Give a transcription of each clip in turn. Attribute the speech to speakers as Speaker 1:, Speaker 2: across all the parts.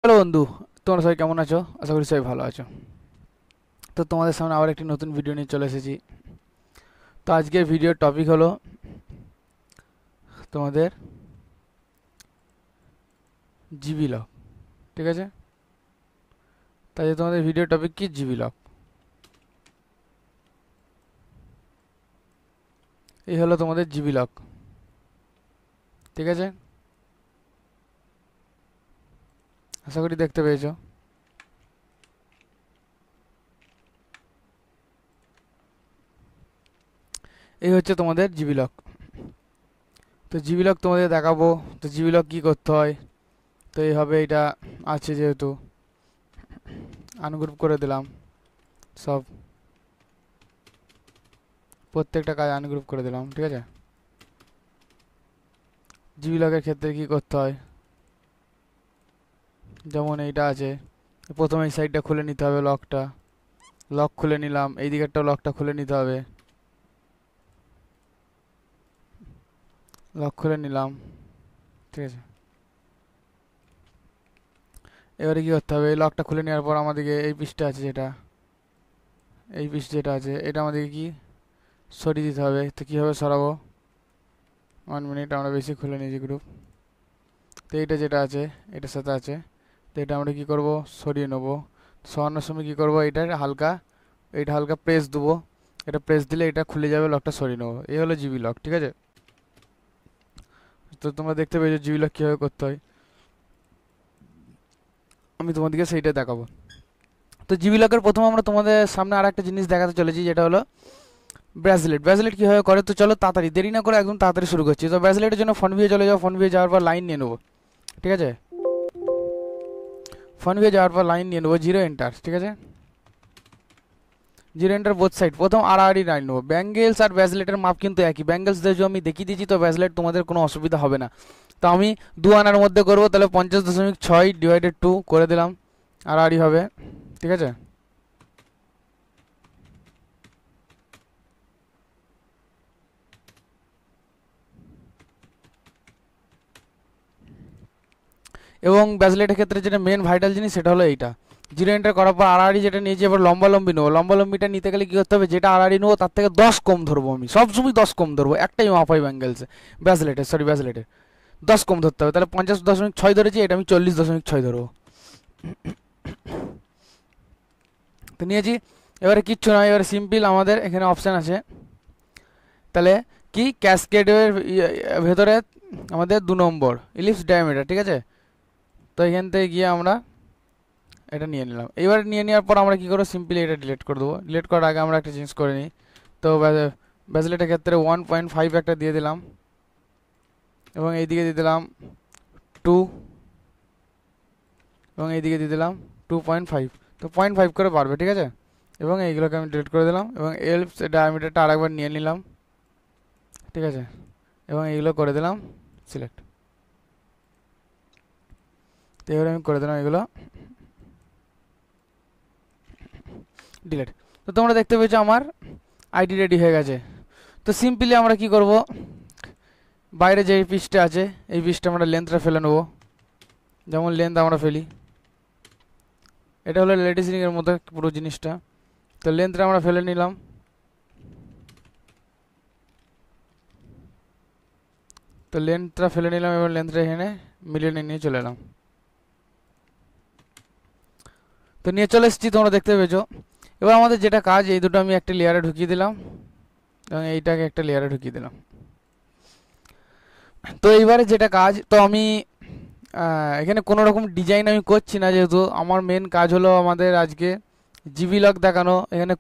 Speaker 1: Hello বন্ধু, তোমরা সবাই কেমন আছো? আশা করি সবাই ভালো আছো। তো তোমাদের সামনে আবার একটি নতুন ভিডিও নিয়ে চলে এসেছি। তো আজকের ভিডিওর টপিক হলো তোমাদের জিবি লক। ঠিক আছে, তাই তোমাদের ভিডিও টপিক কি? GB lock. এই হলো তোমাদের জিবি লক। ঠিক আছে, আশা করি দেখতে পেয়েছো। এই হচ্ছে তোমাদের জিবি লক। তো জিবি লক তোমাদের দেখাবো। তো জিবি লক কী করতে হয়? তো এইভাবে এটা আছে, যেহেতু আনগ্রুপ করে দিলাম সব, প্রত্যেকটা কাজ আনগ্রুপ করে দিলাম। ঠিক আছে, জিবি লকের ক্ষেত্রে কী করতে হয়, যেমন এইটা আছে, প্রথমে এই সাইডটা খুলে নিতে হবে, লকটা লক খুলে নিলাম, এই দিকেরটাও লকটা খুলে নিতে হবে, লক খুলে নিলাম। ঠিক আছে, এবারে কি করতে হবে? এই লকটা খুলে নেওয়ার পর আমাদেরকে এই পিসটা আছে, যেটা এই পিস যেটা আছে, এটা আমাদেরকে কি সরিয়ে দিতে হবে। তো কীভাবে সরাবো? 1 মিনিট, আমরা বেশি খুলে নিয়েছি গ্রুপ। তো এইটা যেটা আছে, এটার সাথে আছে, তো এটা আমরা কি করব? সরিয়ে নেবো। সরানোর সময় কি করব? এইটা হালকা প্রেস দেবো। এটা প্রেস দিলে এটা খুলে যাবে, লকটা সরিয়ে নেবো। এই হলো জিবি লক। ঠিক আছে, তো তোমরা দেখতে পেয়েছো জিবি লক কীভাবে করতে হয়। আমি তোমাদেরকে সেইটা দেখাবো। তো জিবি লকের প্রথম আমরা তোমাদের সামনে আর একটা জিনিস দেখাতে চলেছি, যেটা হলো ব্রাসলেট। ব্রাসলেট কীভাবে করে? তো চলো তাড়াতাড়ি, দেরি না করে একদম তাড়াতাড়ি শুরু করছি। তো ব্রাসলেটের জন্য ফোন ভিয়ে চলে যাও। ফোন ভিয়ে যাওয়ার পর লাইন নিয়ে নেবো। ঠিক আছে, ফোন ভিয়ে যাওয়ার পর লাইন নিয়ে নেবো, জিরো এন্টার। ঠিক আছে, জিরো এন্টার বোথ সাইড। প্রথম আড়াআড়ি লাইন নেবো। ব্যাঙ্গেলস আর ব্রাসলেটের মাপ কিন্তু একই। ব্যাঙ্গেলস দিয়ে আমি দেখিয়ে দিয়েছি, তো ব্রাসলেট তোমাদের কোনো অসুবিধা হবে না। তো আমি 2 আনার মধ্যে করবো, তাহলে 50.6 ডিভাইডেড 2 করে দিলাম, আড়াআড়ি হবে। ঠিক আছে, এবং ব্রাসলেটের ক্ষেত্রে যেটা মেন ভাইটাল জিনিস, সেটা হলো এইটা। জিরো এন্টার করার পর আড়াআড়ি যেটা নিয়েছি, এবার লম্বালম্বি নেবো। লম্বালম্বিটা নিতে গেলে কী করতে হবে? যেটা আড়াআড়ি নেবো তার থেকে 10 কম ধরবো। আমি সবসময় 10 কম ধরবো, একটাই মাপ হয় ব্যাঙ্গেলসে, ব্রাসলেটের 10 কম ধরতে হবে। তাহলে 50.6 ধরেছি, এটা আমি 40.6 ধরবো। তো নিয়েছি, এবারে কিচ্ছু নয়, এবারে সিম্পল আমাদের এখানে অপশান আছে। তাহলে কি ক্যাসকেডের ভেতরে আমাদের 2 নম্বর ইলিপস ডায়ামিটার। ঠিক আছে, তো এখান থেকে গিয়ে আমরা এটা নিয়ে নিলাম। এবার নিয়ে নেওয়ার পর আমরা কী করবো? সিম্পলি এটা ডিলিট করে দেবো। ডিলিট করার আগে আমরা একটা চেঞ্জ করে নিই। তো ব্যাজলেটের ক্ষেত্রে 1.5 একটা দিয়ে দিলাম, এবং এইদিকে দিয়ে দিলাম 2, এবং এইদিকে দিয়ে দিলাম 2.5। তো 0.5 করে বাড়বে। ঠিক আছে, এবং এইগুলোকে আমি ডিলিট করে দিলাম, এবং এলপস ডায়ামিটারটা আরেকবার নিয়ে নিলাম। ঠিক আছে, এবং এইগুলো করে দিলাম সিলেক্ট। তো এবারে আমি করে দিলাম এগুলো ডিলিট। তো তোমরা দেখতে পেয়েছো আমার আইডি রেডি হয়ে গেছে। তো সিম্পলি আমরা কি করব? বাইরে যে পিসটা আছে, এই পিসটা আমরা লেন্থটা ফেলে নেবো। যেমন লেন্থ আমরা ফেলি, এটা হলো লেডিস রিংয়ের মধ্যে পুরো জিনিসটা। তো লেন্থটা আমরা ফেলে নিলাম। তো লেন্থটা ফেলে নিলাম, এবার লেন্থটা এখানে মিলিয়ে নিয়ে চলে এলাম। তো নিয়ে চলে এসেছি, তোমরা দেখতে পেয়েছো। এবার আমাদের যেটা কাজ, এই দুটো আমি একটা লেয়ারে ঢুকিয়ে দিলাম, এবং এইটাকে একটা লেয়ারে ঢুকিয়ে দিলাম। তো এইবারে যেটা কাজ, তো আমি এখানে কোনো রকম ডিজাইন আমি করছি না, যেহেতু আমার মেন কাজ হলো আমাদের আজকে জিবি লক দেখানো। এখানে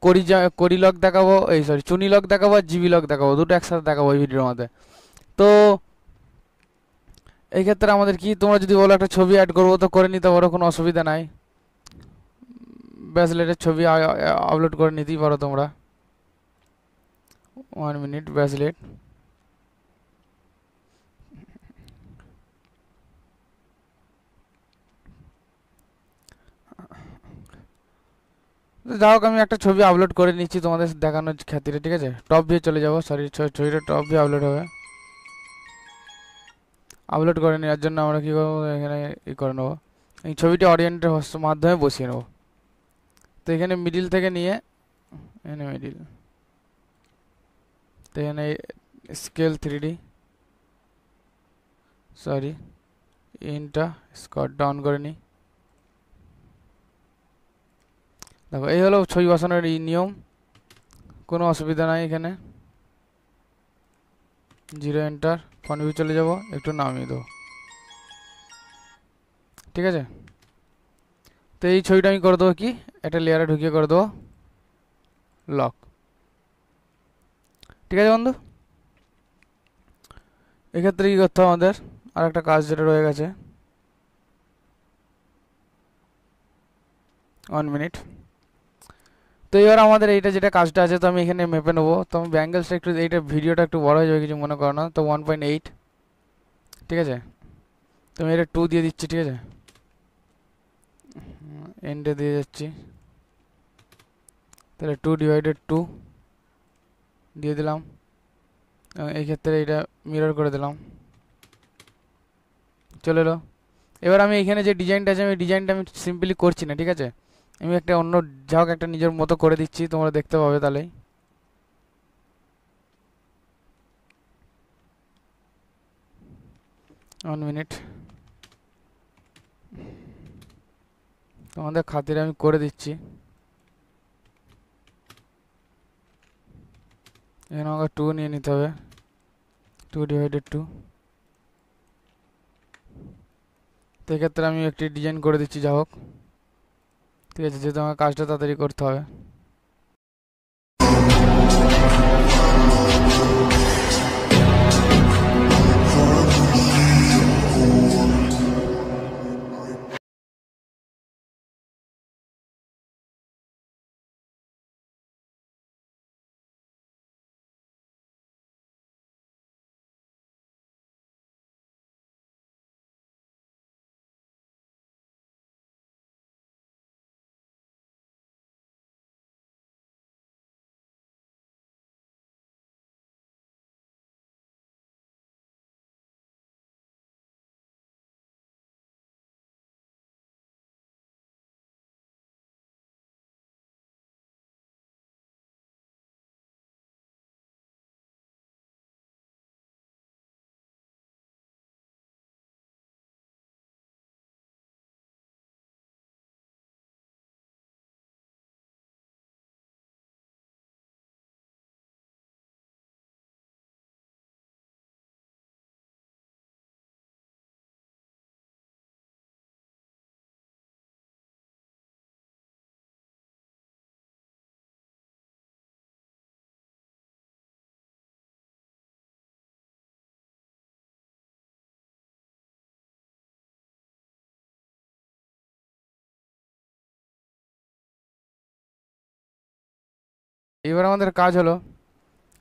Speaker 1: করি লক দেখাবো, এই সরি চুনি লক দেখাবো, আর জিবি লক দেখাবো, দুটো একসাথে দেখাবো এই ভিডিওর মধ্যে। তো এই ক্ষেত্রে আমাদের কি, তোমরা যদি বলো একটা ছবি অ্যাড করবো, তো করে নিতে পারো, কোনো অসুবিধা নাই। ব্যাসলেটের ছবি আপলোড করে নিতেই পারো তোমরা। 1 মিনিট, ব্যাসলেট। যাই হোক, আমি একটা ছবি আপলোড করে নিচ্ছি তোমাদের দেখানোর খাতিরে। ঠিক আছে, টপ ভিউ চলে যাবো, সরি ছবিটা টপ ভিউ আপলোড হবে। আপলোড করে নেওয়ার জন্য আমরা কী করবো? এখানে ই করে নেবো, এই ছবিটি অরিয়েন্টের মাধ্যমে বসিয়ে নেব। তো এখানে মিডিল থেকে নিয়ে এখানে মিডিল, তো এখানে স্কেল 3D, সরি ইনটা স্কট ডাউন করে নিই। দেখো এই হলো ছবি বসানোর এই নিয়ম, কোনো অসুবিধা নাই এখানে। 0 এন্টার, ফ্রন্ট ভিউ চলে যাব, একটু নামিয়ে দেবো, ঠিক আছে। তো এই ছবিটা আমি করে দেবো কি, একটা লেয়ারে ঢুকিয়ে করে দেবো লক, ঠিক আছে বন্ধু। এক্ষেত্রে কী করতে হবে আমাদের, আর একটা কাজ যেটা রয়ে গেছে, 1 মিনিট। তো এবার আমাদের এইটা যেটা কাজটা আছে, তো আমি এখানে মেপে নেবো। তো আমি ব্যাঙ্গেলসটা একটু, এইটা ভিডিওটা একটু বড় হয়ে যাবে, কিছু মনে করো না। তো 1.8, ঠিক আছে। তো আমি এটা 2 দিয়ে দিচ্ছি, ঠিক আছে, এন্ডে দিয়ে যাচ্ছি। তাহলে 2/2 দিয়ে দিলাম, এই ক্ষেত্রে এটা মিরর করে দিলাম, চলে এলো। এবার আমি এখানে যে ডিজাইনটা আছে, আমি ডিজাইনটা আমি সিম্পলি করছি না, ঠিক আছে। আমি একটা অন্য যা হোক একটা নিজের মতো করে দিচ্ছি, তোমরা দেখতে পাবে তাহলেই। 1 মিনিট, তোমাদের খাতিরে আমি করে দিচ্ছি। এখানে আমাকে 2 নিয়ে নিতে হবে, 2/2। তো এক্ষেত্রে আমি একটি ডিজাইন করে দিচ্ছি, যা হোক, ঠিক আছে, যেহেতু আমার কাজটা তাড়াতাড়ি করতে হবে। এবার আমাদের কাজ হলো,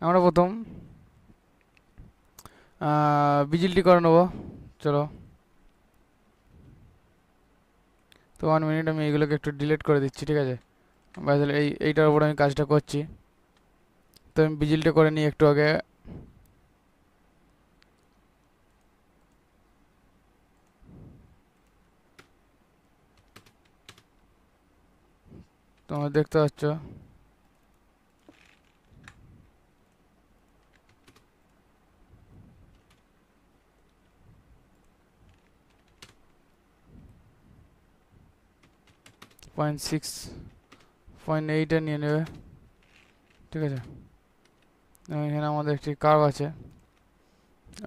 Speaker 1: আমরা প্রথম ভিজিবিলিটি করে নেবো, চলো। তো 1 মিনিট, আমি এইগুলোকে একটু ডিলিট করে দিচ্ছি, ঠিক আছে। তাহলে এইটার উপর আমি কাজটা করছি। তো আমি ভিজিবিলিটি করে নিই একটু আগে। তোমরা দেখতে পাচ্ছ, পয়েন্ট 6.8 নিয়ে নেবে, ঠিক আছে। এখানে আমাদের একটি কার্ভ আছে,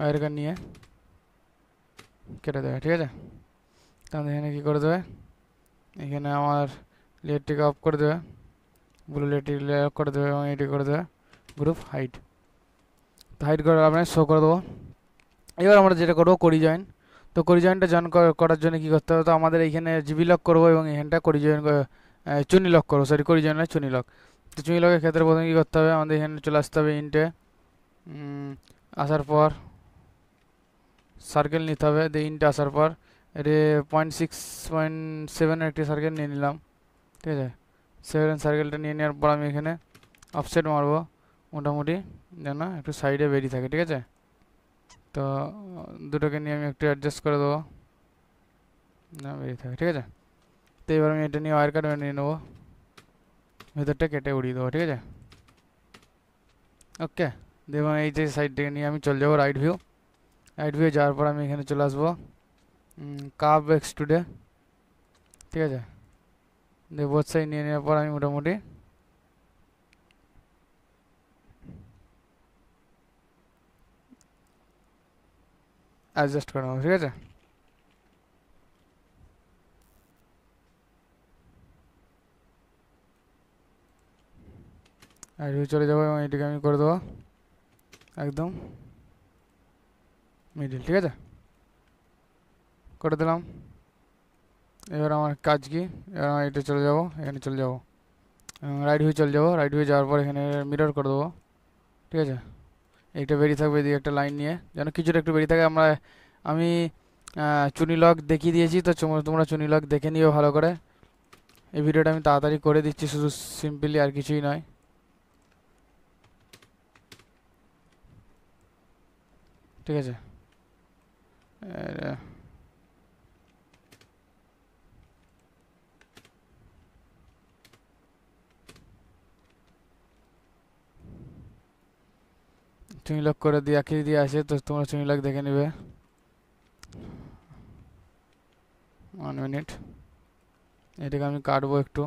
Speaker 1: এরকম নিয়ে কেটে দেবে, ঠিক আছে। তাহলে এখানে কী করে দেবে, এখানে আমার লেয়ারটিকে অফ করে দেবে, ব্লু লেয়ারটিকে লেয়ার অফ করে দেবে, এবং এটি করে দেবে গ্রুপ হাইট। তো হাইট করে আপনার শো করে দেবো। এবার আমরা যেটা করবো, কোরি জয়েন। তো কোরি জয়েনটা জয়েন করার জন্য কী করতে হবে, তো আমাদের এইখানে জিবি লক করবো, এবং এখানটা কোরি জয়েন চুনি লক করবো, সরি কোরি জয়েন নয়, চুনি লক। তো চুনি লকের ক্ষেত্রে প্রথমে কী করতে হবে, আমাদের এখানে চলে আসতে হবে ইন্টে, আসার পর সার্কেল নিতে হবে। দিয়ে ইন্টে আসার পর এটি 0.6.7 একটি সার্কেল নিয়ে নিলাম, ঠিক আছে। 7 সার্কেলটা নিয়ে নেওয়ার পর আমি এখানে অফসেট মারবো, মোটামুটি যেন একটু সাইডে বেরিয়ে থাকে, ঠিক আছে। তো দুটোকে নিয়ে আমি একটু অ্যাডজাস্ট করে দেবো। না বেরিয়ে থাকে, ঠিক আছে। তো এবার আমি এটা নিয়ে ওয়ার কাট নিয়ে নেবো, ভেতরটা কেটে উড়িয়ে দেবো, ঠিক আছে। ওকে, দেখুন এই যে সাইড থেকে নিয়ে আমি চলে যাবো রাইট ভিউ। রাইট ভিউ যাওয়ার পর আমি এখানে চলে আসবো কার্ভ এক্সট্রুডে, ঠিক আছে। দিয়ে বোথ সাইড নিয়ে নেওয়ার পর আমি মোটামুটি অ্যাডজাস্ট করে নেবো, ঠিক আছে। রাইট ভিউ চলে যাবো এবং এটাকে আমি করে দেবো একদম মিডিল, ঠিক আছে, করে দিলাম। এবার আমার কাজ কি, এবার আমি এটা চলে যাবো, এখানে চলে যাবো, রাইট ভিউ চলে যাবো। রাইট ভিউ যাওয়ার পর এখানে মিরর করে দেবো, ঠিক আছে। এইটা বেরিয়ে থাকবে এদিকে একটা লাইন নিয়ে, যেন কিছুটা একটু বেরিয়ে থাকে। আমি চুনি লক দেখিয়ে দিয়েছি, তো তোমরা চুনি লক দেখে নিও ভালো করে। এই ভিডিওটা আমি তাড়াতাড়ি করে দিচ্ছি, শুধু সিম্পলি, আর কিছুই নয়, ঠিক আছে। চুনি লক করে দিয়ে আঁকিয়ে দিয়ে আসে, তো তোমরা চুনি লক দেখে নেবে। 1 মিনিট, এটাকে আমি কাটবো একটু,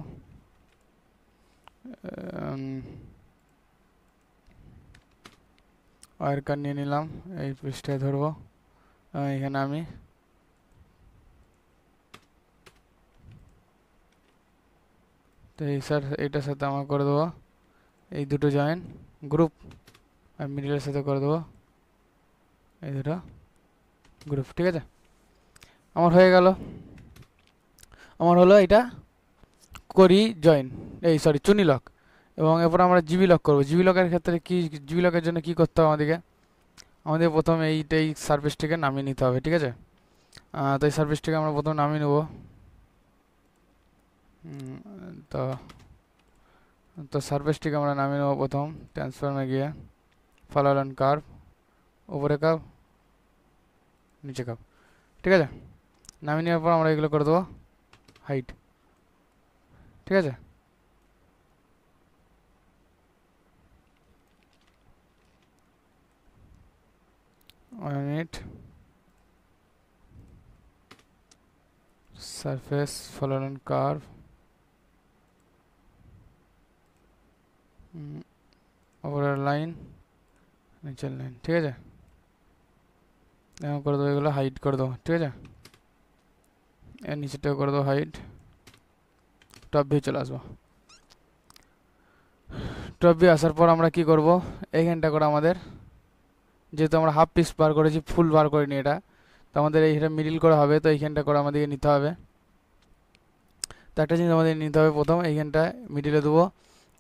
Speaker 1: ওয়ার কাট নিয়ে নিলাম, এই পৃষ্ঠায় ধরবো। এখানে আমি তো এই এইটার সাথে আমার করে দেবো এই দুটো জয়েন গ্রুপ, আর মিডিলের সাথে করে দেবো এই দুটো গ্রুপ, ঠিক আছে। আমার হয়ে গেল, আমার হলো এটা করি জয়েন, এই সরি চুনি লক। এবং এরপর আমরা জিবি লক করবো। জিবি লকের ক্ষেত্রে কি, জিবি লকের জন্য কি করতে হবে আমাদের প্রথমে এই সার্ভিসটিকে নামিয়ে নিতে হবে, ঠিক আছে। তো এই সার্ভিসটিকে আমরা প্রথমে নামিয়ে নেব। তো তো সার্ভিসটিকে আমরা নামিয়ে নেব প্রথম, ট্রান্সফর্মে গিয়ে ফলো অ্যান্ড কার্ভ, উপরে কার্ভ নিচে কার্ভ, ঠিক আছে। নামিয়ে নেওয়ার পর আমরা এগুলো করে দেবো হাইট, ঠিক আছে। Minute, surface follow and curve, উপরের লাইন নিচের লাইন, ঠিক আছে। এখন করে দেবো এগুলো হাইট করে দেবো, ঠিক আছে। এর নিচেটাও করে দেবো হাইট। টপ ভিউ চলে আসবো। টপ ভিউ আসার পর আমরা কি করব, এইখানটা করে আমাদের, যেহেতু আমরা হাফ পিস বার করেছি, ফুল বার করিনি এটা, তো আমাদের এইখানটা মিডিল করে হবে, তো এইখানটা করে আমাদেরকে নিতে হবে। তো একটা জিনিস আমাদের নিতে হবে, প্রথম এইখানটা মিডিলে দেবো,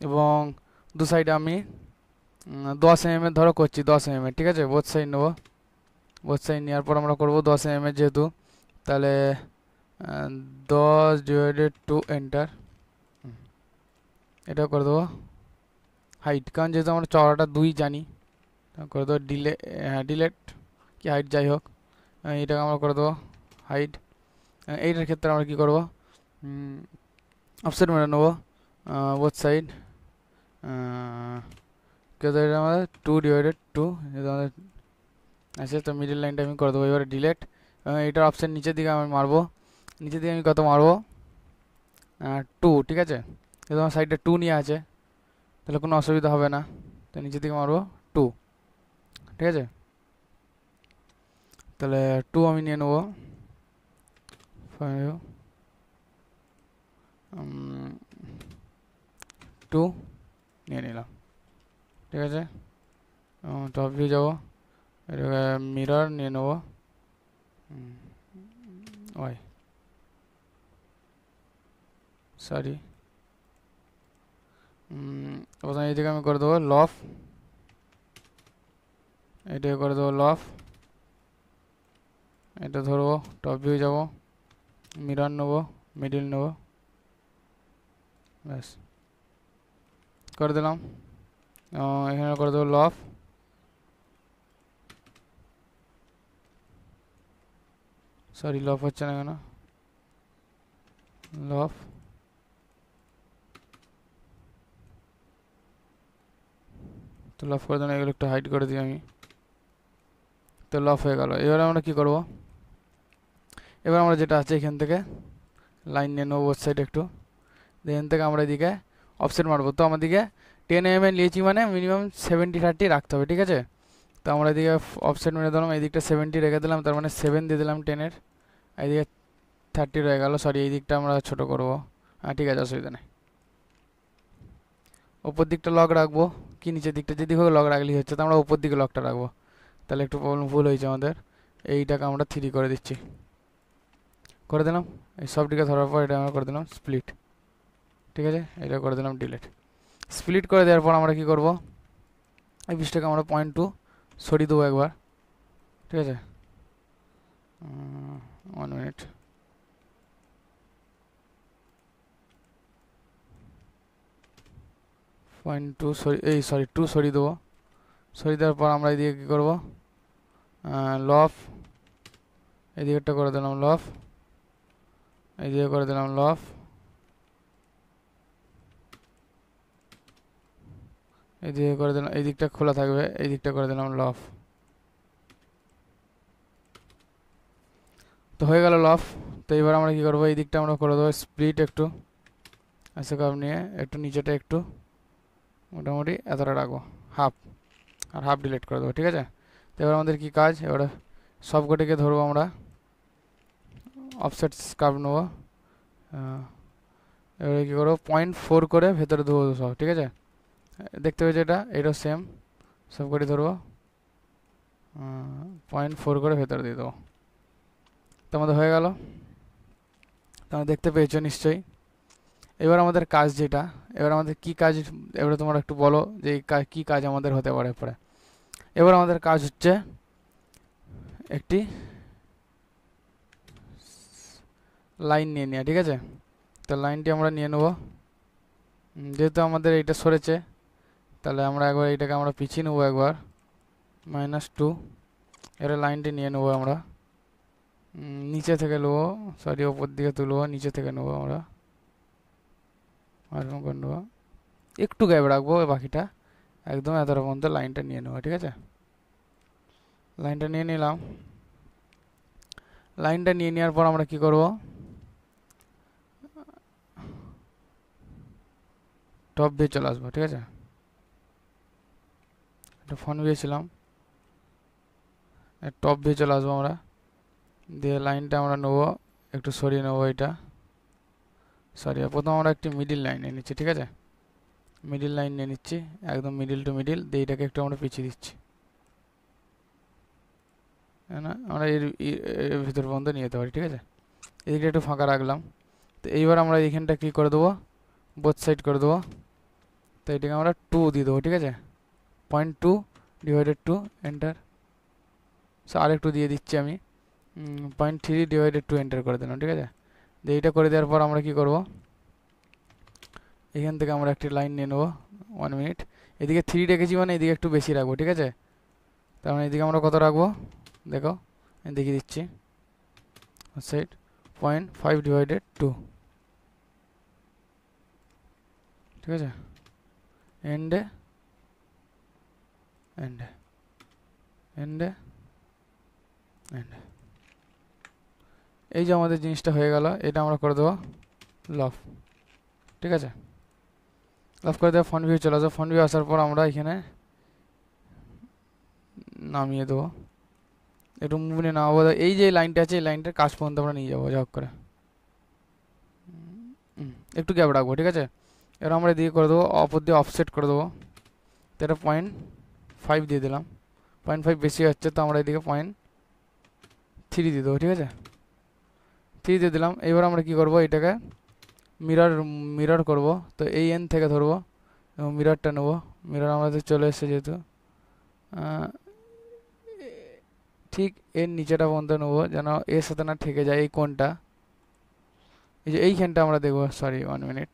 Speaker 1: এবং দু সাইডে আমি 10 mm ধরো করছি, 10 mm, ঠিক আছে। বোথ সাইড নেবো, বোথ সাইড নেওয়ার পর আমরা করবো 10 mm যেহেতু, তাহলে 10/2 এন্টার, এটাও করে দেবো হাইট, কারণ যেহেতু আমরা চওড়াটা 2 জানি, করে দেবো ডিলেট কি হাইট যাই হোক, এটাকে আমরা করে দেবো হাইট। এইটার ক্ষেত্রে আমরা কী করবো, অফসেট মেরে নেবো বোথ সাইড, এটা আমাদের 2/2 যেহেতু আমাদের আছে, তো মিডিল লাইনটা আমি করে দেবো। এবারে ডিলেট, এটার অপশান নিচের দিকে আমি মারবো, নিচের দিকে আমি কত মারবো 2, ঠিক আছে। যেহেতু আমার সাইডটা 2 নিয়ে আছে, তাহলে কোনো অসুবিধা হবে না, তো নিচের দিকে মারবো 2, ঠিক আছে। তাহলে 2 আমি নিয়ে নেবো, 2 নিয়ে নিলাম, ঠিক আছে। টপ ভিউ যাবো, এটাকে মিরর নিয়ে নেবো, ওই সরি, প্রথমে এই দিকে আমি করে দেবো লফ, এটাকে করে দেবো লফ, এটা ধরবো, টপ ভিউ যাবো, মিরর নেবো, মিডিল নেবো, ব্যাস করে দিলাম। এখানে করে দেবো লফ, সরি লফ হচ্ছে না কেন, লফ তো লফ করে দেন, এগুলো একটু হাইড করে দিই আমি। তো লফ হয়ে গেল। এবারে আমরা কি করব, এবার আমরা যেটা আছে এখান থেকে লাইন নিয়ে নেবো বোথ সাইড একটু, এখান থেকে আমরা এদিকে অফসেট মারবো। তো আমাদেরকে 10 mm নিয়েছি মানে মিনিমাম 70-30 রাখতে হবে, ঠিক আছে। তো আমরা এদিকে অফসেট মেরে দিলাম, এই দিকটা 70 রেখে দিলাম, তার মানে 7 দিয়ে দিলাম 10-এর, এইদিকে 30 রয়ে গেল। সরি, এই দিকটা আমরা ছোট করব। হ্যাঁ ঠিক আছে, অসুবিধা নেই। ওপর দিকটা লক রাখবো কি নিচের দিকটা, যদি হোক লক রাখলেই হচ্ছে। তো আমরা উপর দিকে লকটা রাখবো, তাহলে একটু প্রবলেম ভুল হয়েছে আমাদের। এইটাকে আমরা 3 করে দিচ্ছি, করে দিলাম। এই সব দিকে ধরার পর এটা আমরা করে দিলাম স্প্লিট, ঠিক আছে। এটা করে দিলাম ডিলিট। স্প্লিট করে দেওয়ার পর আমরা কি করব, এই পিসটাকে আমরা 0.2 সরিয়ে দেবো একবার, ঠিক আছে। 1 মিনিট। সরি 2 সরিয়ে দেবো। সরিয়ে দেওয়ার পর আমরা এদিকে কী করবো, লফ, এদিকেরটা করে দিলাম লফ, এদিকে করে দিলাম লফ, এদিকে করে দিলাম, এই দিকটা খোলা থাকবে, এই দিকটা করে দিলাম লফ। তো হয়ে গেল লফ। তো এবার আমরা কি করবো, এই দিকটা আমরা করে দেবো স্প্লিট একটু, আচ্ছা কাপ নিয়ে একটু নিচেটা একটু মোটামুটি এতটা রাখবো, হাফ, আর হাফ ডিলিট করে দেবো, ঠিক আছে। তো এবার আমাদের কি কাজ, এবারে সব কটিকে ধরবো আমরা, অফসেট কাপ নেবো, এবারে কী করবো 0.4 করে ভেতরে দেবো সব, ঠিক আছে। দেখতে পেয়েছি এটাও সেম, সব কটি ধরবো 0.4 করে ভেতরে দিয়ে দেবো। তো আমাদের হয়ে গেল, তোমরা দেখতে পেয়েছো নিশ্চয়ই। এবার আমাদের কাজ যেটা, এবার আমাদের কি কাজ, এবারে তোমরা একটু বলো যে কী কাজ আমাদের হতে পারে পরে। এবার আমাদের কাজ হচ্ছে একটি লাইন নিয়ে নেওয়া, ঠিক আছে। তো লাইনটি আমরা নিয়ে নেব, যেহেতু আমাদের এইটা সরেছে, তাহলে আমরা একবার এইটাকে আমরা পিছিয়ে নেবো একবার, -2। এর লাইনটি নিয়ে নেবো আমরা, নিচে থেকে নেবো, সরি ওপর দিকে তুলবো, নিচে থেকে নেবো আমরা, এরকম করে নেবো, একটু গ্যাপ রাখবো, বাকিটা একদম এতটা পর্যন্ত লাইনটা নিয়ে নেবো, ঠিক আছে। লাইনটা নিয়ে নিলাম। লাইনটা নিয়ে নেওয়ার পর আমরা কি করব, টপ ভিউ চলে আসবো, ঠিক আছে। একটা ফ্রন্ট ভিউ ছিলাম, টপ ভিউ চলে আসবো আমরা, দিয়ে লাইনটা আমরা নেবো, একটু সরিয়ে নেবো এটা, সরিয়ে প্রথম আমরা একটি মিডিল লাইন নিয়ে নিচ্ছি, ঠিক আছে। মিডিল লাইন নিয়ে নিচ্ছি, একদম মিডিল টু মিডিল, দিয়ে এটাকে একটু আমরা পিছিয়ে দিচ্ছি, না আমরা এর ভিতর পর্যন্ত নিয়ে যেতে পারি, ঠিক আছে। এদিকে একটু ফাঁকা রাখলাম। তো এইবার আমরা এইখানটা কী করে দেবো, বোথ সাইড করে দেবো। তো এটাকে আমরা 2 দিয়ে দেবো, ঠিক আছে। 0.2 ডিভাইডেড 2 এন্টার। সো আরেকটু দিয়ে দিচ্ছি আমি, 0.3 ডিভাইডেড 2 এন্টার করে দিলাম, ঠিক আছে। দিয়ে এইটা করে দেওয়ার পর আমরা কি করব, এখান থেকে আমরা একটি লাইন নিয়ে নেবো, 1 মিনিট। এদিকে 3 রেখেছি মানে এদিকে একটু বেশি রাখবো, ঠিক আছে। তার মানে এদিকে আমরা কত রাখবো দেখো, দেখিয়ে দিচ্ছি, সাইড 0.5 ডিভাইডেড 2, ঠিক আছে। এন্ডে এন্ডে এন্ডে এন্ডে, এই যে আমাদের জিনিসটা হয়ে গেল। এটা আমরা করে দেবো লফ, ঠিক আছে। লফ করে দেওয়া ফ্রন্ট ভিউ চলে আসবো। ফ্রন্ট ভিউ আসার পর আমরা এখানে নামিয়ে দেবো, একটু মুভ নিয়ে নামাবো। এই যে লাইনটা আছে এই লাইনটার কাজ পর্যন্ত আমরা নিয়ে যাবো, যা হোক করে একটু গ্যাপ রাখবো, ঠিক আছে। এবার আমরা এদিকে করে দেবো, অপর দিয়ে অফসেট করে দেবো। তো এটা 0.5 দিয়ে দিলাম, 0.5 বেশি হচ্ছে, তো আমরা এদিকে 0.3 দিয়ে দেবো, ঠিক আছে। 3 দিয়ে দিলাম। এবার আমরা কি করব, এটাকে মিরর করব। তো এই এন থেকে ধরবো এবং মিররটা নেবো। মিরর আমাদের চলে এসেছে যেহেতু, ঠিক এর নিচেটা পর্যন্ত নেবো, যেন এর সাথে না ঠেকে যায় এই কোণটা। এই যে এইখানটা আমরা দেখবো, সরি 1 মিনিট,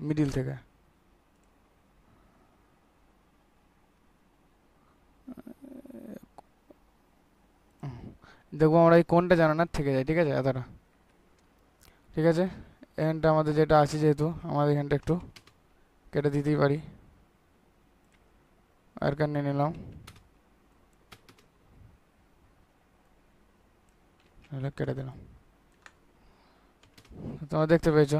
Speaker 1: মিডিল থেকে দেখবো আমরা এই কোনটা যেন না থেকে যায়, ঠিক আছে, এতটা। ঠিক আছে, এখানটা আমাদের যেটা আছে, যেহেতু আমাদের এখানটা একটু কেটে দিতেই পারি, আয়রকার নিয়ে নিলাম, কেটে দিলাম। তোমরা দেখতে পেয়েছো,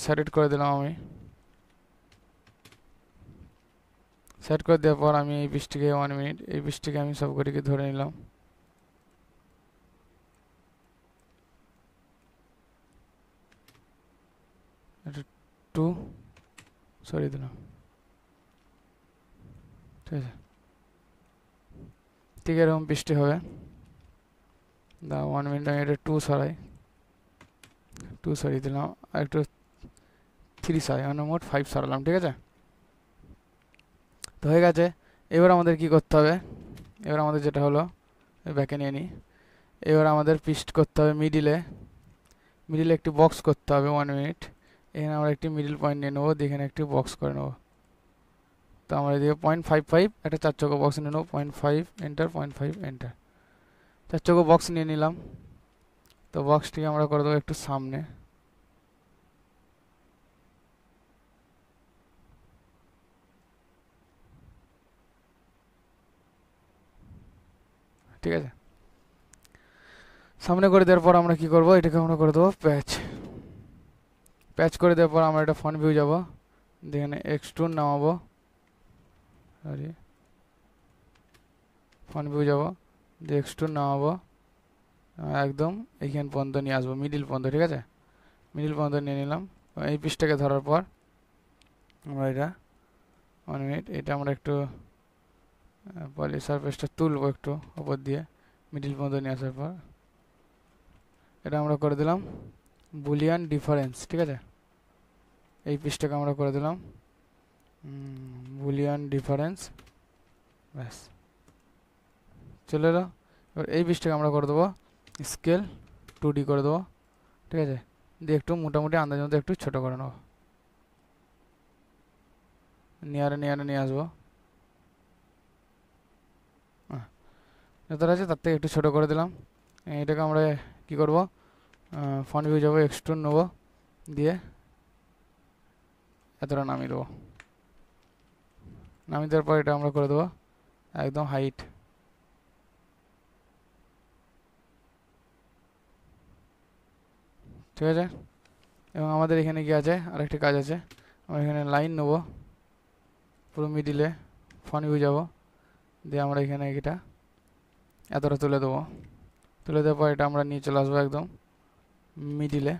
Speaker 1: সেট করে দিলাম আমি। সেট করে দেওয়ার পর আমি এই বৃষ্টিকে 1 মিনিট, এই বৃষ্টিকে আমি সবকটিকে ধরে নিলাম। এটা 2 সরিয়ে দিলাম, ঠিক আছে। ঠিক এরকম বৃষ্টি হবে। 1 মিনিট আমি এটা 2 সরাই, 2 সরিয়ে দিলাম, আর একটু 3 সরাই, মানে মোট 5 সরালাম, ঠিক আছে। তো হয়ে গেছে। এবার আমাদের কি করতে হবে, এবার আমাদের যেটা হলো, ব্যাকে নিয়ে নিই। এবার আমাদের পিস্ট করতে হবে মিডিলে, মিডিলে একটি বক্স করতে হবে 1 মিনিট। এখানে আমরা একটি মিডিল পয়েন্ট নিয়ে নেবো, এখানে একটি বক্স করে নেবো। তো আমরা এদিকে 0.55 একটা 4 চৌকো বক্স নিয়ে নেবো, 0.5 এন্টার, 0.5 এন্টার, 4 চৌকো বক্স নিয়ে নিলাম। তো বক্সটিকে আমরা করে দেবো একটু সামনে, ঠিক আছে। সামনে করে দেওয়ার পর আমরা কি করব, এটাকে আমরা করে দেবো প্যাচ। প্যাচ করে দেওয়ার পর আমরা এটা ফ্রন্ট ভিউ যাব, এখানে এক্সট্রুড নামাবো, সরি, ফ্রন্ট ভিউ যাব, দিয়ে এক্সট্রুড নামাবো, একদম এইখান পর্যন্ত নিয়ে আসবো, মিডিল পর্যন্ত, ঠিক আছে। মিডিল পর্যন্ত নিয়ে নিলাম। এই পিসটাকে ধরার পর আমরা এটা 1 মিনিট, এটা আমরা একটু পলি সারফেসটা তুলবো একটু ওপর দিয়ে, মিডিল পর্যন্ত নিয়ে আসার পর এটা আমরা করে দিলাম বুলিয়ান ডিফারেন্স, ঠিক আছে। এই পিসটাকে আমরা করে দিলাম বুলিয়ান ডিফারেন্স, ব্যাস চলে এলো। এবার এই পিসটাকে আমরা করে দেবো স্কেল 2D করে দেবো, ঠিক আছে। দিয়ে একটু মোটামুটি আন্দাজ মতো একটু ছোটো করে নেবো, নিয়ারে নিয়ারে নিয়ে আসবো, যতটা আছে তার থেকে একটু ছোটো করে দিলাম। এটাকে আমরা কি করব, ফ্রন্ট ভিউ যাবো, এক্সট্রুড নেবো, দিয়ে এতটা নামিয়ে দেবো। নামিয়ে দেওয়ার পর এটা আমরা করে দেবো একদম হাইট, ঠিক আছে। এবং আমাদের এখানে কি আছে, আরেকটি কাজ আছে, আমরা এখানে লাইন নেবো পুরো মিডিলে, ফ্রন্ট ভিউ যাবো, দিয়ে আমরা এখানে এটা এতটা তুলে দেবো। তুলে দেওয়ার পর এটা আমরা নিয়ে চলে আসবো একদম মিডিলে,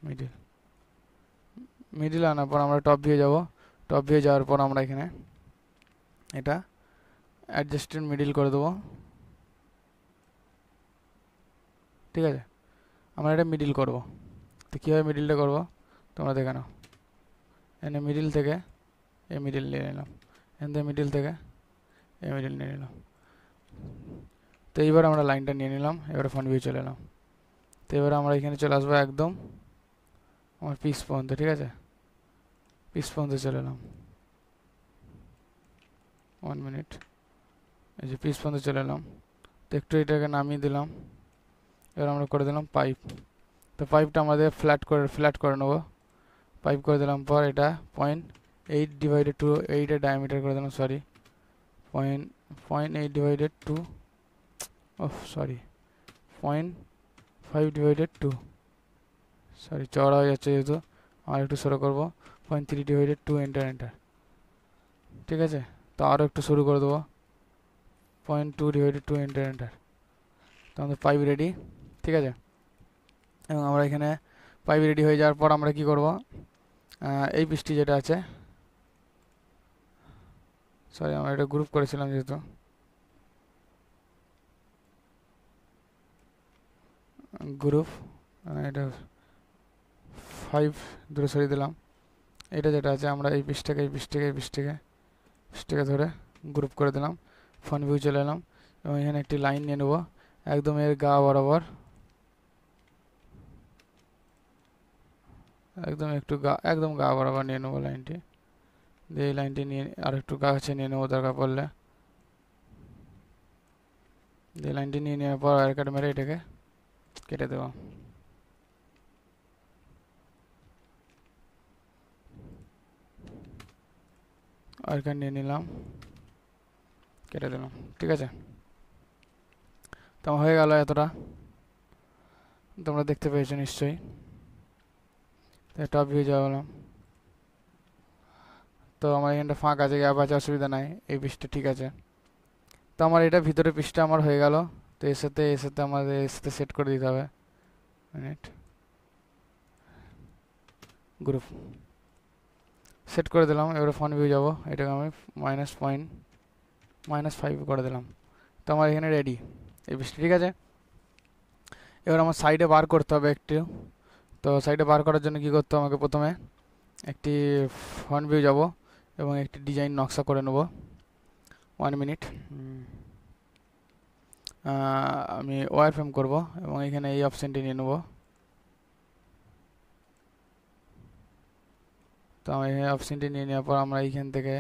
Speaker 1: মিডিল মিডিল আনার পর আমরা টপ ভিউ যাব, টপ ভিউ যাওয়ার পর আমরা এখানে এটা অ্যাডজাস্টেড মিডিল করে দেবো, ঠিক আছে। আমরা এটা মিডিল করব। তো কীভাবে মিডিলটা করব তোমরা দেখে নাও। এনে মিডিল থেকে এই মিডিল নিয়ে নিলাম, এখান মিডিল থেকে এই মিডিল নিয়ে নিলাম। তো এইবার আমরা লাইনটা নিয়ে নিলাম, এবারে ফ্রন্ট ভিউ চলে এলাম। তো এবারে আমরা এখানে চলে আসবো একদম আমার পিস পর্যন্ত, ঠিক আছে। পিস পর্যন্ত চলে এলাম, 1 মিনিট, এই যে পিস পর্যন্ত চলে এলাম। তো একটু এটাকে নামিয়ে দিলাম, এবার আমরা করে দিলাম পাইপ। তো পাইপটা আমাদের ফ্ল্যাট করে নেবো। পাইপ করে দিলাম পর এটা 0.8/2 ডায়ামিটার করে দিলাম, সরি 0.8/2, সরি 0.5/2, সরি চড়া হয়ে যাচ্ছে যেহেতু, আর একটু সরো করবো, 0.3/2, এন্টার এন্টার, ঠিক আছে। তো আরও একটু শুরু করে দেবো, 0.2/2, এন্টার এন্টার। তো আমাদের পাইপ রেডি, ঠিক আছে। এবং আমরা এখানে পাইপ রেডি হয়ে যাওয়ার পর আমরা কি করব, এই পিসটি যেটা আছে, সরি আমরা এটা গ্রুপ করেছিলাম যেহেতু, গ্রুপ এটা 5 দূরে সরিয়ে দিলাম। এটা যেটা আছে আমরা এই পিসটাকে ধরে গ্রুপ করে দিলাম, ফ্রন্ট ভিউ চলে এলাম এবং এখানে একটি লাইন নিয়ে নেব একদম এর গা বরাবর, একদম গা বরাবর নিয়ে নেবো লাইনটি। দিয়ে এই লাইনটি নিয়ে আর একটু কাছে নিয়ে নেবো দরকার পড়লে, এই লাইনটি নিয়ে নেওয়ার পর ওয়্যার কাট মেরে এটাকে কেটে দেবো। ওয়্যার কাট নিয়ে নিলাম, কেটে দিলাম, ঠিক আছে। তো হয়ে গেল এতটা, তোমরা দেখতে পেয়েছো নিশ্চয়ই। টপ ভিউ যাওয়া গেলাম, তো আমার এখানটা ফাঁক আছে, গ্যাপ আছে, অসুবিধা নাই, এই পিসটা ঠিক আছে। তো আমার এটা ভিতরে পিসটা আমার হয়ে গেল। তো এর সাথে আমাদের এর সাথে সেট করে দিতে হবে। মিনিট, গ্রুপ সেট করে দিলাম। এবারে ফ্রন্ট ভিউ যাবো, এটাকে আমি -5 করে দিলাম। তো আমার এখানে রেডি এই পিসটা, ঠিক আছে। এবার আমার সাইডে বার করতে হবে একটু। তো সাইডে বার করার জন্য কি করতে হবে, আমাকে প্রথমে একটি ফ্রন্ট ভিউ যাব এবং একটি ডিজাইন নকশা করে নেব। 1 মিনিট, আমি ওয়্যার ফ্রেম করব এবং এখানে এই অপশানটি নিয়ে নেব। তো আমি এই অপশানটি নিয়ে নেওয়ার পর আমরা এইখান থেকে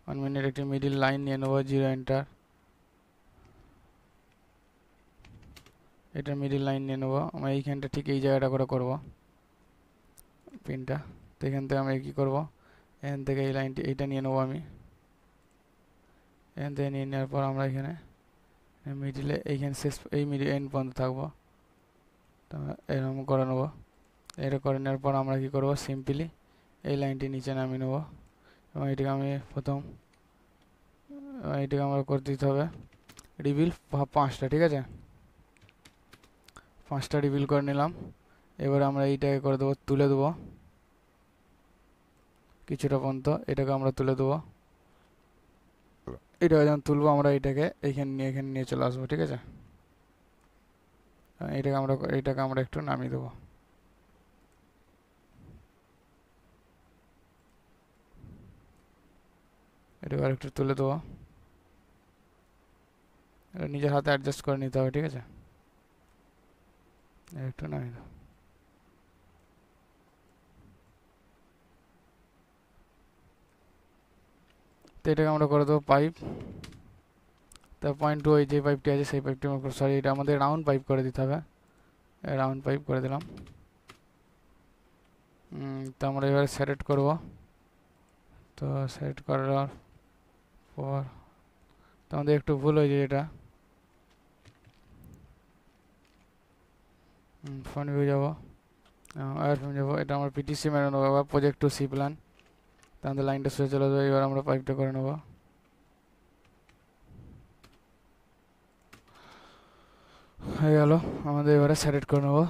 Speaker 1: 1 মিনিট একটি মিডিল লাইন নিয়ে নেব, 0 এন্টার, এটা মিডিল লাইন নিয়ে নেব। আমরা এইখানটা ঠিক এই জায়গাটা করে করব পিনটা। তো এখান থেকে আমি কী করব, এখান থেকে এই লাইনটি এইটা নিয়ে নেব আমি। এখান থেকে নিয়ে নেওয়ার পর আমরা এখানে মিডিলে এইখানে শেষ এই মিডিল এন্ড পর্যন্ত থাকবো। তো এরকম করে নেবো। এটা করে নেওয়ার পর আমরা কী করব, সিম্পলি এই লাইনটি নিচে নামিয়ে নেব এবং এটাকে আমি এটাকে আমরা করে দিতে হবে রিভিল 5টা, ঠিক আছে। 5টা রিভিল করে নিলাম। এবারে আমরা এইটাকে করে দেবো, তুলে দেবো কিছুটা পর্যন্ত, এটাকে আমরা তুলে দেবো। এটাকে যখন তুলবো আমরা এটাকে এখানে নিয়ে চলে আসবো, ঠিক আছে। এইটাকে আমরা একটু নামিয়ে দেবো। এটাকে আর একটু তুলে দেবো, এটা নিজের হাতে অ্যাডজাস্ট করে নিতে হবে, ঠিক আছে। একটু নামিয়ে দেবো। তো এটাকে আমরা করে দেবো পাইপ। তা 0.2 ওই যে পাইপটি আছে সেই পাইপটি, সরি এটা আমাদের রাউন্ড পাইপ করে দিতে হবে, রাউন্ড পাইপ করে দিলাম। তো আমরা এবারে সিলেক্ট করব। তো সিলেক্ট করার পর তো আমাদের একটু ভুল হয়েছে, এটা ফ্রন্ট ভিউ যাবো, ওয়্যার ফ্রেম যাবো, এটা আমরা পিটিসি মেরে নেবো, আবার প্রজেক্ট টু সি প্ল্যান। তাহলে লাইনটা শুয়ে চলে যাবে। এবার আমরা পাইপটা করে নেবো। হয়ে গেল আমাদের, এবারে সিলেক্ট করে নেবো।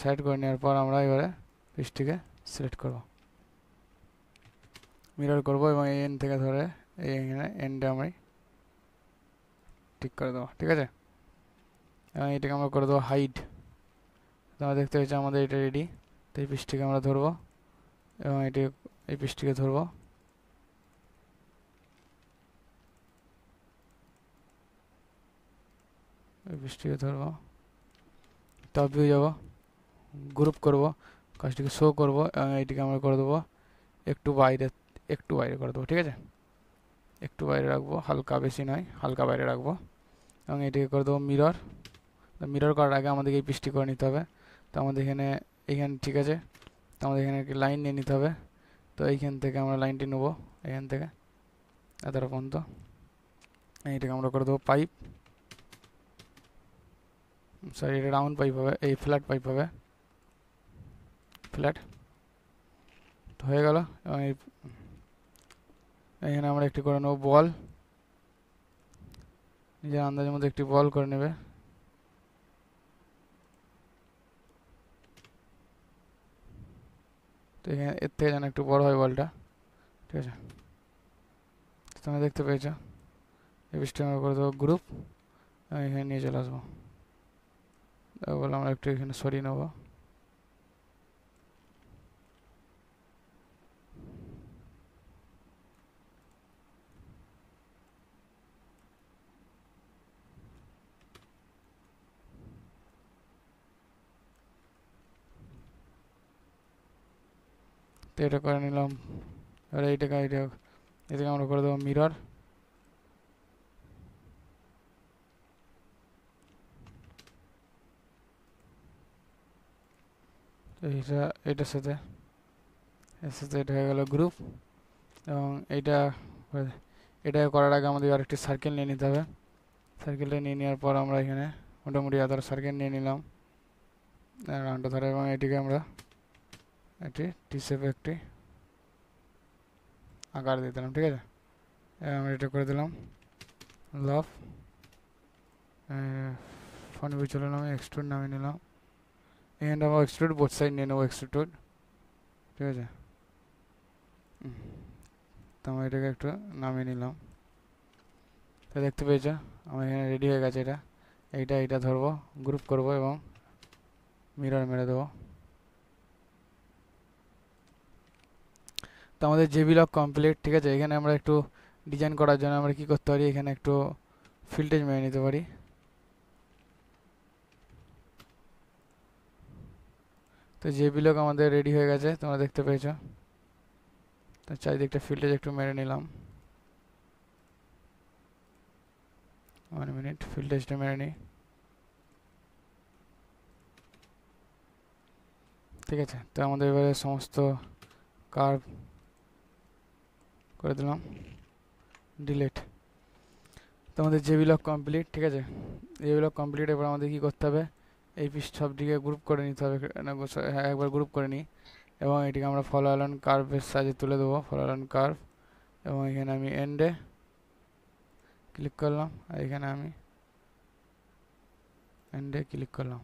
Speaker 1: সিলেক্ট করে নেওয়ার পর আমরা এবারে পিসটিকে সিলেক্ট করব, মিরর করব এবং এই এন্ড থেকে ধরে এইখানে এন্ডে আমরা ঠিক করে দেবো, ঠিক আছে। এবং এটাকে আমরা করে দেবো হাইড। তোমরা দেখতে পাচ্ছ আমাদের এটা রেডি। তো এই পিসটিকে আমরা ধরবো এবং এই পিসটিকে ধরবো, এই পিসটিকে ধরবো। টপ ভিউ যাবো, গ্রুপ করব, কাজটিকে শো করব এবং এইটিকে আমরা করে দেবো একটু বাইরে করে দেবো, ঠিক আছে। একটু বাইরে রাখবো, হালকা, বেশি নয়, হালকা বাইরে রাখবো। এবং এটিকে করে দেবো মিরর। মিরর করার আগে আমাদেরকে এই পিসটি করে নিতে হবে। তো আমাদের এখানে ঠিক আছে। তো আমাদের এখানে একটি লাইন নিয়ে নিতে হবে। তো এইখান থেকে আমরা লাইনটি নেব, এখান থেকে এতটা পর্যন্ত। এইটাকে আমরা করে দেবো পাইপ, সরি এটা রাউন্ড পাইপ হবে, এই ফ্ল্যাট পাইপ হবে, ফ্ল্যাট। তো হয়ে গেল। এবং এখানে আমরা একটি করে নেব বল, নিজের আন্দাজের মধ্যে একটি বল করে নেবে। তো এখানে এর থেকে যেন একটু বড় হয় বলটা, ঠিক আছে। তোমরা দেখতে পেয়েছো। এই পিসটা আমরা করে দেবো গ্রুপ, এখানে নিয়ে চলে আসবো। তারপর আমরা একটু এখানে সরিয়ে নেবো। তো এটা করে নিলাম। এবার এটাকে আমরা করে দেবো মিরর। এইটা এটার সাথে এর সাথে এটা হয়ে গেল গ্রুপ। এবং এটা করার আগে আমাদের আরেকটি সার্কেল নিয়ে নিতে হবে। সার্কেলটা নিয়ে নেওয়ার পর আমরা এখানে মোটামুটি আদার সার্কেল নিয়ে নিলাম রাউন্ডটা ধরে, এবং এটিকে আমরা একটি টি শেপে একটি আকার দিয়ে দিলাম। ঠিক আছে, আমরা এটা করে দিলাম লাভ ফোন বই চলে নামে এক্সট্রুড নামিয়ে নিলাম। এখানটা আমরা এক্সট্রুড বোথ সাইড নিয়ে নেবো এক্সট্রুড। ঠিক আছে, তো আমরা এটাকে একটু নামিয়ে নিলাম। তো দেখতে পেয়েছো আমার এখানে রেডি হয়ে গেছে। এইটা ধরবো, গ্রুপ করব এবং মিরর মেরে দেবো। তো আমাদের জেবি লক কমপ্লিট। ঠিক আছে, এখানে আমরা একটু ডিজাইন করার জন্য আমরা কি করতে পারি, এখানে একটু ফিল্টেজ মেরে নিতে পারি। তো জেবি লক আমাদের রেডি হয়ে গেছে, তোমরা দেখতে পেয়েছো। তো চারিদিকটা ফিল্টেজ একটু মেরে নিলাম। 1 মিনিট, ফিল্টেজটা মেরে নিই। ঠিক আছে, তো আমাদের এবারে সমস্ত কার্ভ করে দিলাম, ডিলিট। তো আমাদের জেবি লক কমপ্লিট। ঠিক আছে, জেবি লক কমপ্লিট। এবার আমাদের কি করতে হবে, এই পিস সবটিকে গ্রুপ করে নিতে হবে। একবার গ্রুপ করে নিই এবং এটিকে আমরা ফলো অ্যালন কার্ভের সাইজে তুলে দেবো, ফলো অ্যালন কার্ভ। এবং এখানে আমি এন্ডে ক্লিক করলাম, আর এখানে আমি এন্ডে ক্লিক করলাম।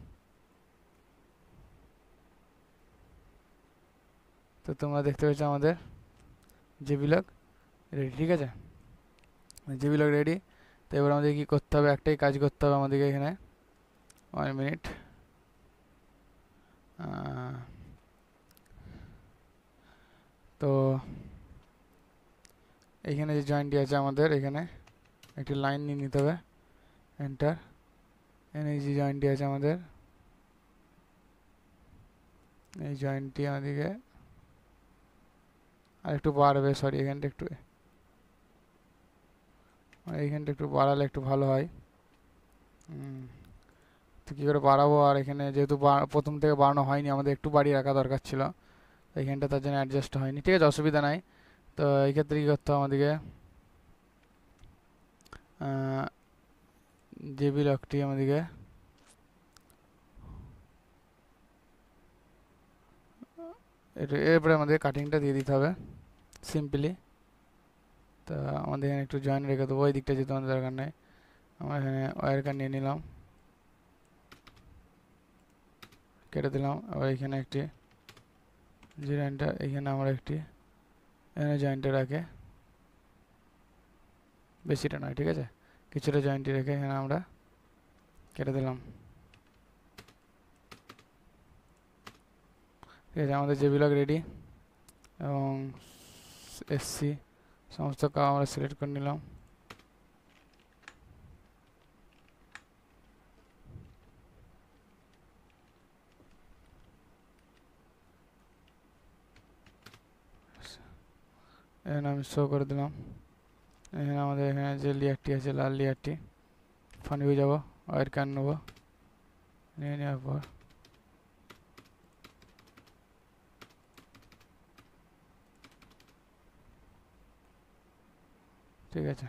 Speaker 1: তো তোমরা দেখতে পেয়েছো আমাদের জেবি লক রেডি। ঠিক আছে, জেবি লক রেডি। তো এবার আমাদের কি করতে হবে, একটাই কাজ করতে হবে আমাদেরকে এখানে। 1 মিনিট, তো এইখানে যে জয়েন্টটি আছে আমাদের, এখানে একটি লাইন নিয়ে নিতে হবে, এন্টার। এখানে যে জয়েন্টটি আছে আমাদের, এই জয়েন্টটি আমাদেরকে আর একটু বাড়বে, সরি এইখানটা একটু বাড়ালে একটু ভালো হয়। তো কী করে বাড়াবো, আর এখানে যেহেতু প্রথম থেকে বাড়ানো হয়নি, আমাদের একটু বাড়িয়ে রাখা দরকার ছিল, এইখানটা তার জন্য অ্যাডজাস্ট হয়নি। ঠিক আছে, অসুবিধা নাই। তো এই ক্ষেত্রে কী করতে হবে আমাদেরকে, জেবি লকটি আমাদেরকে এরপরে আমাদের কাটিংটা দিয়ে দিতে হবে সিম্পলি। তো আমাদের এখানে একটু জয়েন্ট রেখে দেবো, ওই দিকটা যেতে আমাদের দরকার নেই। আমরা এখানে ওয়্যার কাট নিয়ে নিলাম, কেটে দিলাম। আবার এখানে একটি জয়েন্টার, এখানে আমরা একটি এখানে জয়েন্টে রাখে, বেশিটা নয়। ঠিক আছে, কিছুটা জয়েন্টে রেখে এখানে আমরা কেটে দিলাম। ঠিক আছে, আমাদের জেবি লক রেডি। এবং এসসি সমস্ত কাজ আমরা সিলেক্ট করে নিলাম। এখানে আমি শো করে দিলাম। এখানে আমাদের এখানে যে লেয়ারটি আছে, লাল লেয়ারটি, ফানি হয়ে যাবো, ওয়্যার কাট নেবো, নিয়ে নেওয়ার পর ঠিক আছে।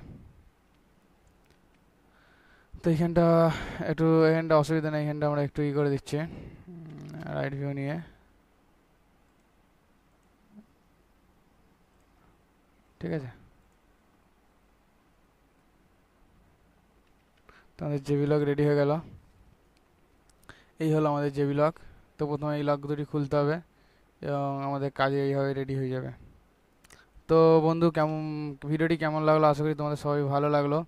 Speaker 1: তো এখানটা অসুবিধা নেই, এখানটা আমরা একটু করে দিচ্ছি রাইট ভিউ নিয়ে। ঠিক আছে, তো আমাদের জেবি লক রেডি হয়ে গেল। এই হলো আমাদের জেবি লক। তো প্রথমে এই লক দুটি খুলতে হবে এবং আমাদের কাজে এইভাবে রেডি হয়ে যাবে। তো বন্ধু, ভিডিওটি কেমন লাগলো, আশা করি তোমাদের সবাই ভালো লাগলো।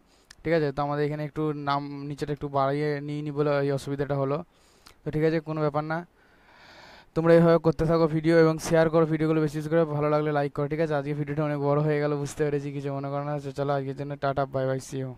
Speaker 1: ঠিক আছে, তো আমাদের এখানে একটু নাম নিচেটা একটু বাড়িয়ে নিই বলে এই অসুবিধাটা হলো। তো ঠিক আছে, কোনো ব্যাপার না। তোমরা এইভাবে করতে থাকো ভিডিও এবং শেয়ার করো ভিডিওগুলো, বেশি করে ভালো লাগলে লাইক করো। ঠিক আছে, আজকে ভিডিওটা অনেক বড় হয়ে গেল, বুঝতে পেরেছি, কিছু মনে করো না। চলো আজকের জন্য tata, bye bye, see you.